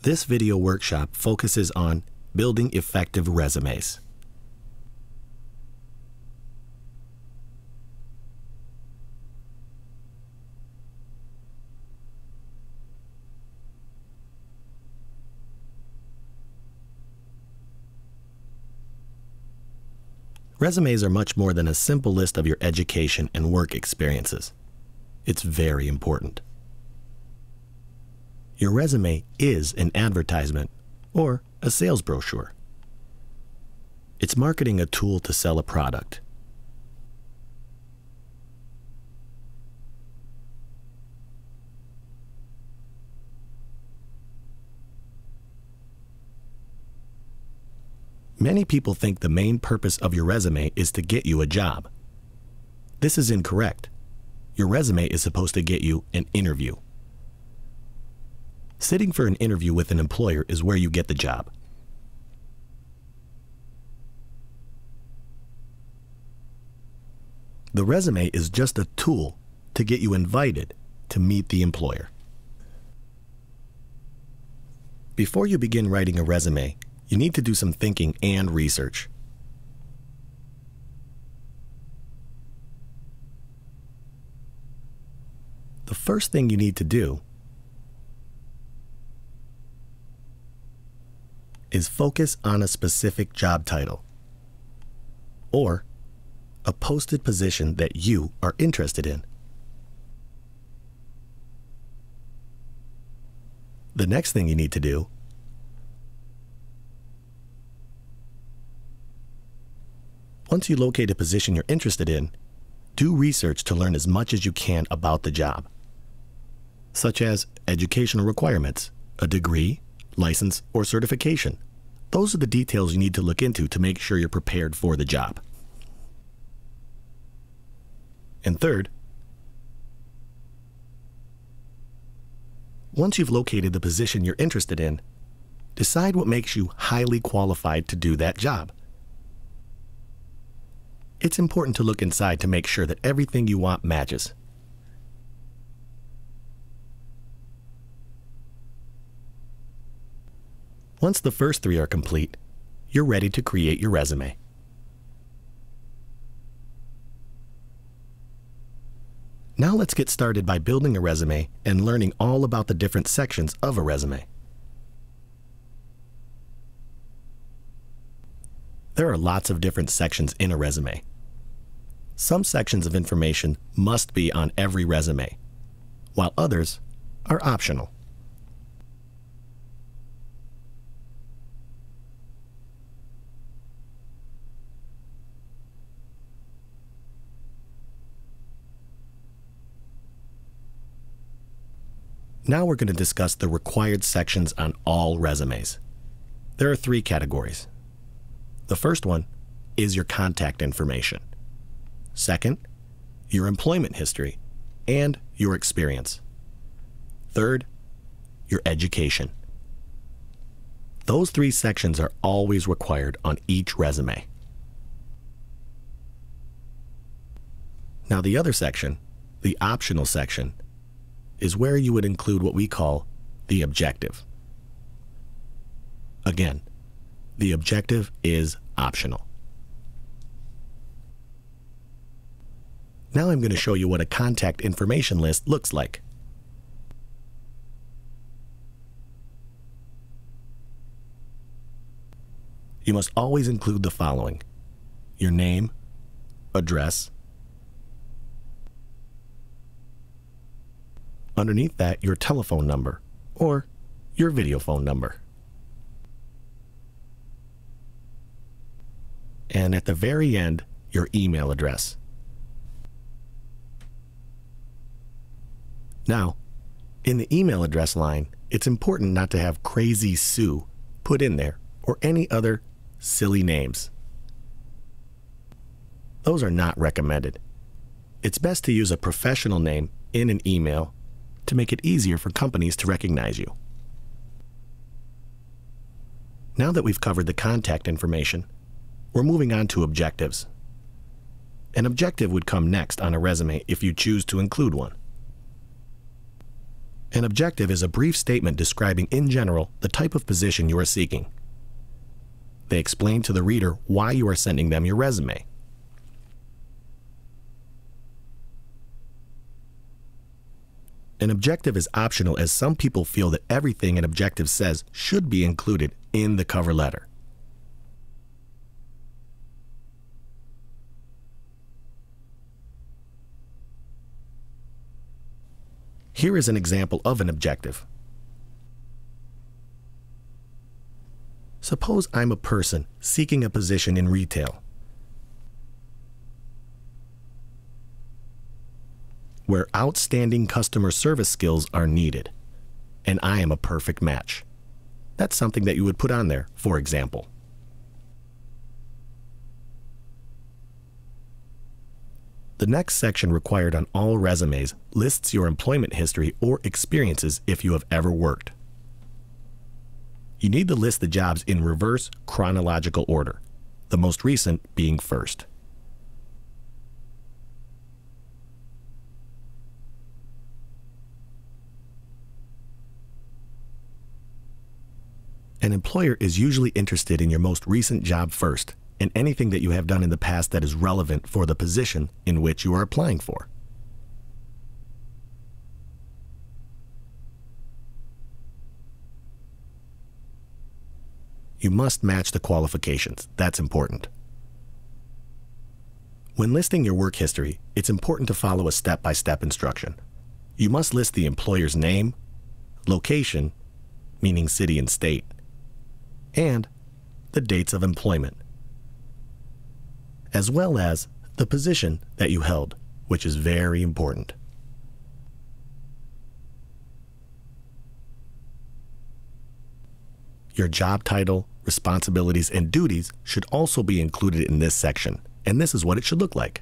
This video workshop focuses on building effective resumes. Resumes are much more than a simple list of your education and work experiences. It's very important. Your resume is an advertisement or a sales brochure. It's marketing a tool to sell a product. Many people think the main purpose of your resume is to get you a job. This is incorrect. Your resume is supposed to get you an interview. Sitting for an interview with an employer is where you get the job. The resume is just a tool to get you invited to meet the employer. Before you begin writing a resume, you need to do some thinking and research. The first thing you need to do is focus on a specific job title or a posted position that you are interested in. The next thing you need to do once you locate a position you're interested in, do research to learn as much as you can about the job, such as educational requirements, a degree, license, or certification. Those are the details you need to look into to make sure you're prepared for the job. And third, once you've located the position you're interested in, decide what makes you highly qualified to do that job. It's important to look inside to make sure that everything you want matches. Once the first three are complete, you're ready to create your resume. Now let's get started by building a resume and learning all about the different sections of a resume. There are lots of different sections in a resume. Some sections of information must be on every resume, while others are optional. Now we're going to discuss the required sections on all resumes. There are three categories. The first one is your contact information. Second, your employment history and your experience. Third, your education. Those three sections are always required on each resume. Now the other section, the optional section, is where you would include what we call the objective. Again, the objective is optional. Now I'm going to show you what a contact information list looks like. You must always include the following: your name, address. Underneath that, your telephone number or your video phone number. And at the very end, your email address. Now, in the email address line, it's important not to have Crazy Sue put in there or any other silly names. Those are not recommended. It's best to use a professional name in an email to make it easier for companies to recognize you. Now that we've covered the contact information, we're moving on to objectives. An objective would come next on a resume if you choose to include one. An objective is a brief statement describing in general the type of position you are seeking. They explain to the reader why you are sending them your resume. An objective is optional, as some people feel that everything an objective says should be included in the cover letter. Here is an example of an objective. Suppose I'm a person seeking a position in retail, where outstanding customer service skills are needed, and I am a perfect match. That's something that you would put on there, for example. The next section required on all resumes lists your employment history or experiences if you have ever worked. You need to list the jobs in reverse chronological order, the most recent being first. An employer is usually interested in your most recent job first, and anything that you have done in the past that is relevant for the position in which you are applying for. You must match the qualifications. That's important. When listing your work history, it's important to follow a step-by-step instruction. You must list the employer's name, location, meaning city and state, and the dates of employment, as well as the position that you held, which is very important. Your job title, responsibilities, and duties should also be included in this section, and this is what it should look like.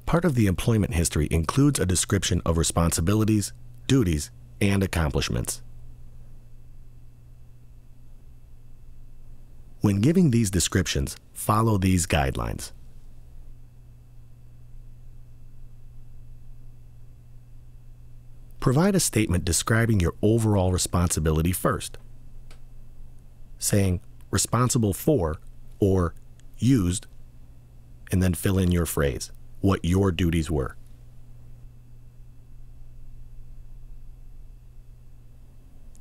Part of the employment history includes a description of responsibilities, duties, and accomplishments. When giving these descriptions, follow these guidelines. Provide a statement describing your overall responsibility first, saying responsible for or used, and then fill in your phrase, what your duties were.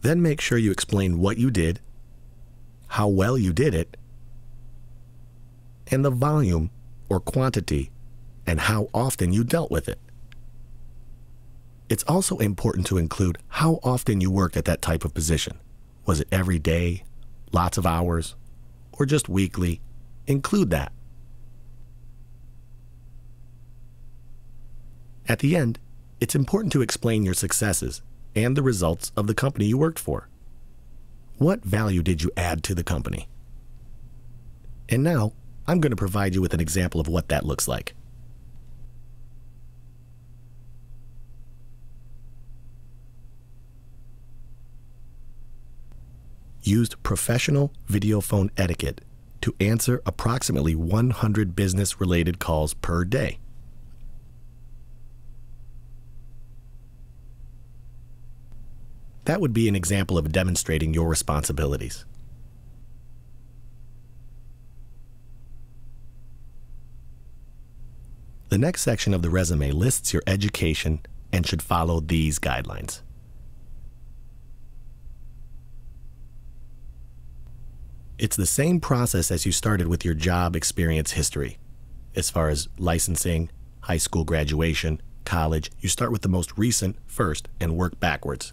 Then make sure you explain what you did, how well you did it, and the volume or quantity and how often you dealt with it. It's also important to include how often you worked at that type of position. Was it every day, lots of hours, or just weekly? Include that. At the end, it's important to explain your successes and the results of the company you worked for. What value did you add to the company? And now, I'm going to provide you with an example of what that looks like. Used professional video phone etiquette to answer approximately 100 business-related calls per day. That would be an example of demonstrating your responsibilities. The next section of the resume lists your education and should follow these guidelines. It's the same process as you started with your job experience history. As far as licensing, high school graduation, college, you start with the most recent first and work backwards.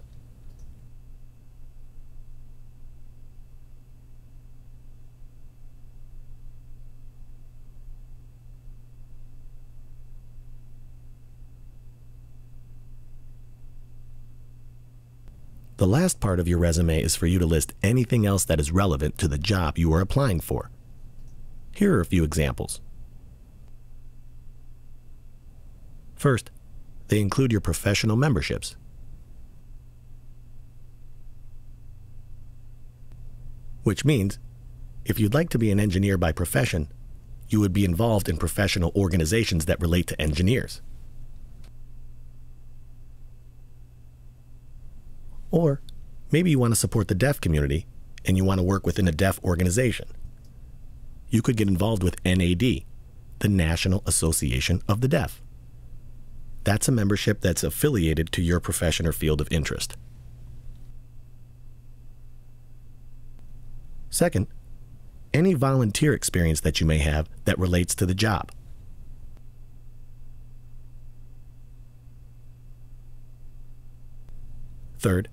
The last part of your resume is for you to list anything else that is relevant to the job you are applying for. Here are a few examples. First, they include your professional memberships. Which means, if you'd like to be an engineer by profession, you would be involved in professional organizations that relate to engineers. Or maybe you want to support the deaf community and you want to work within a deaf organization. You could get involved with NAD, the National Association of the Deaf. That's a membership that's affiliated to your profession or field of interest. Second, any volunteer experience that you may have that relates to the job. Third,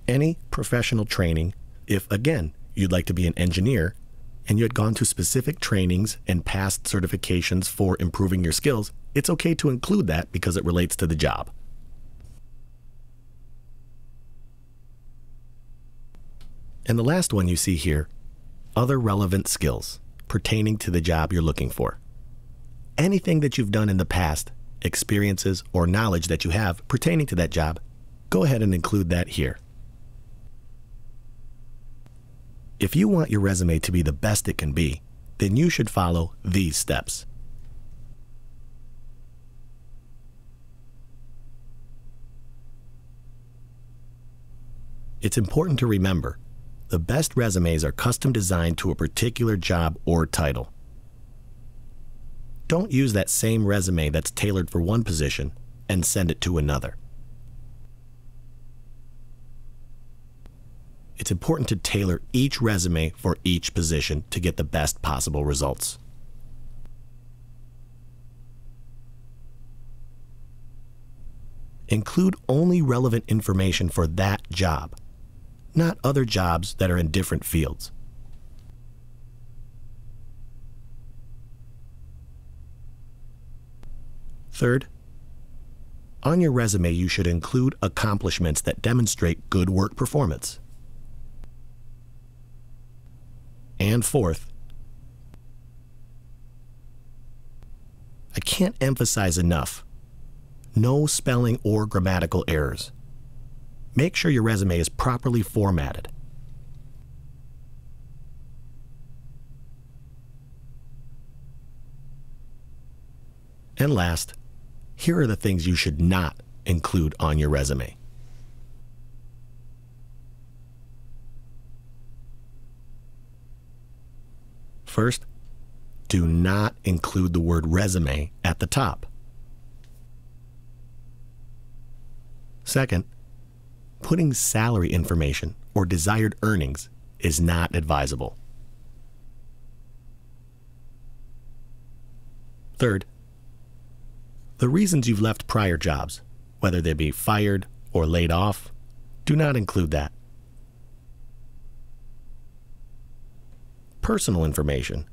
any professional training if, again, you'd like to be an engineer and you had gone to specific trainings and passed certifications for improving your skills, it's okay to include that because it relates to the job. And the last one you see here, other relevant skills pertaining to the job you're looking for. Anything that you've done in the past, experiences or knowledge that you have pertaining to that job, go ahead and include that here. If you want your resume to be the best it can be, then you should follow these steps. It's important to remember, the best resumes are custom designed to a particular job or title. Don't use that same resume that's tailored for one position and send it to another. It's important to tailor each resume for each position to get the best possible results. Include only relevant information for that job, not other jobs that are in different fields. Third, on your resume you should include accomplishments that demonstrate good work performance. And fourth, I can't emphasize enough, no spelling or grammatical errors. Make sure your resume is properly formatted. And last, here are the things you should not include on your resume. First, do not include the word resume at the top. Second, putting salary information or desired earnings is not advisable. Third, the reasons you've left prior jobs, whether they be fired or laid off, do not include that. Personal information,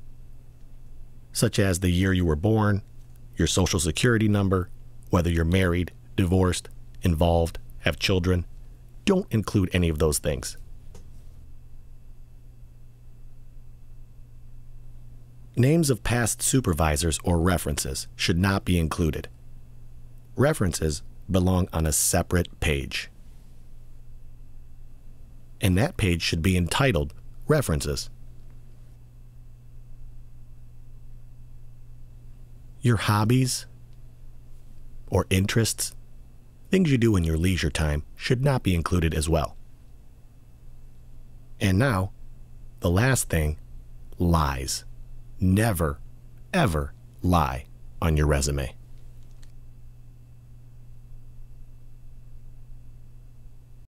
such as the year you were born, your social security number, whether you're married, divorced, involved, have children, don't include any of those things. Names of past supervisors or references should not be included. References belong on a separate page. And that page should be entitled References. Your hobbies or interests, things you do in your leisure time, should not be included as well. And now, the last thing, lies. Never, ever lie on your resume.